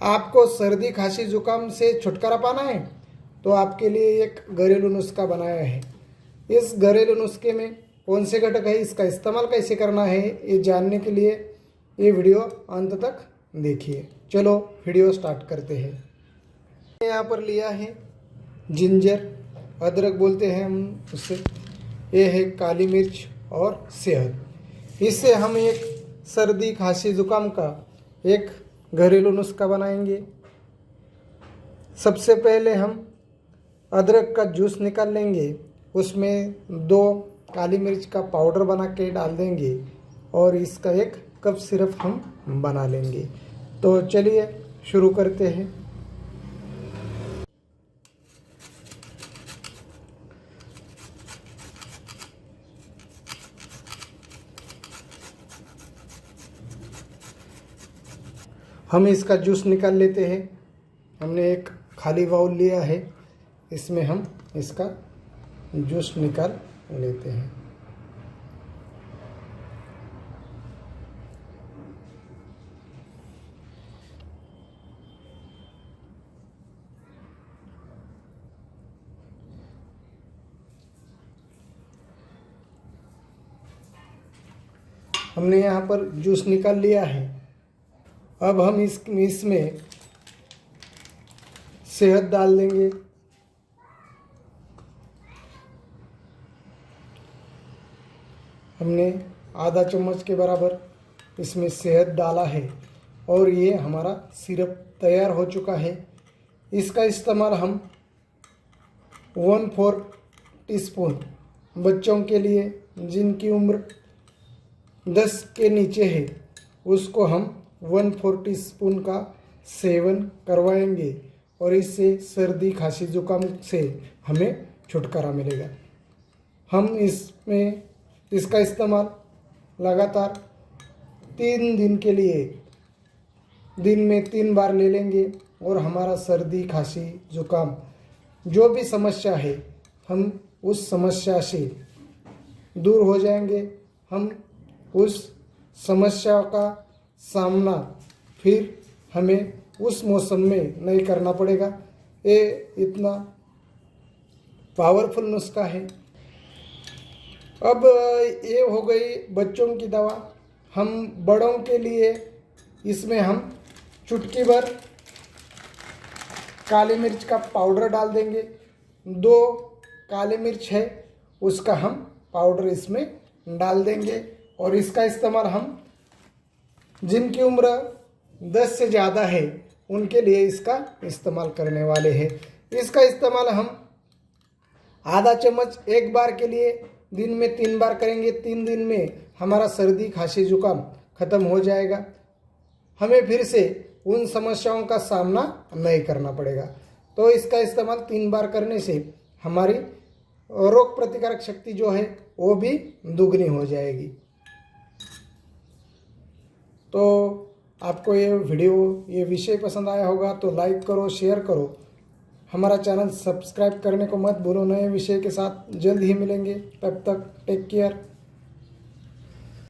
आपको सर्दी खांसी जुकाम से छुटकारा पाना है तो आपके लिए एक घरेलू नुस्खा बनाया है। इस घरेलू नुस्खे में कौन से घटक है, इसका इस्तेमाल कैसे करना है, ये जानने के लिए ये वीडियो अंत तक देखिए। चलो वीडियो स्टार्ट करते हैं। यहाँ पर लिया है जिंजर, अदरक बोलते हैं हम उससे। ये है काली मिर्च और शहद। इससे हम एक सर्दी खांसी जुकाम का एक घरेलू नुस्खा बनाएंगे। सबसे पहले हम अदरक का जूस निकाल लेंगे, उसमें 2 काली मिर्च का पाउडर बना के डाल देंगे और इसका 1 कप सिरप हम बना लेंगे। तो चलिए शुरू करते हैं। हम इसका जूस निकाल लेते हैं। हमने एक खाली बाउल लिया है, इसमें हम इसका जूस निकाल लेते हैं। हमने यहाँ पर जूस निकाल लिया है। अब हम इसमें शहद डाल देंगे। हमने आधा चम्मच के बराबर इसमें शहद डाला है और ये हमारा सिरप तैयार हो चुका है। इसका इस्तेमाल हम 1/4 टीस्पून बच्चों के लिए जिनकी उम्र 10 के नीचे है उसको हम 1/4 टीस्पून का सेवन करवाएंगे और इससे सर्दी खांसी जुकाम से हमें छुटकारा मिलेगा। हम इसका इस्तेमाल लगातार 3 दिन के लिए दिन में 3 बार ले लेंगे और हमारा सर्दी खांसी जुकाम जो भी समस्या है हम उस समस्या से दूर हो जाएंगे। हम उस समस्या का सामना फिर हमें उस मौसम में नहीं करना पड़ेगा। ये इतना पावरफुल नुस्खा है। अब ये हो गई बच्चों की दवा। हम बड़ों के लिए इसमें हम चुटकी भर काली मिर्च का पाउडर डाल देंगे। 2 काली मिर्च है उसका हम पाउडर इसमें डाल देंगे और इसका इस्तेमाल हम जिनकी उम्र 10 से ज़्यादा है उनके लिए इसका इस्तेमाल करने वाले हैं। इसका इस्तेमाल हम आधा चम्मच 1 बार के लिए दिन में 3 बार करेंगे। 3 दिन में हमारा सर्दी खांसी जुकाम ख़त्म हो जाएगा। हमें फिर से उन समस्याओं का सामना नहीं करना पड़ेगा। तो इसका इस्तेमाल 3 बार करने से हमारी रोग प्रतिकारक शक्ति जो है वो भी दुगनी हो जाएगी। तो आपको ये विषय पसंद आया होगा तो लाइक करो, शेयर करो। हमारा चैनल सब्सक्राइब करने को मत भूलो। नए विषय के साथ जल्द ही मिलेंगे। तब तक टेक केयर।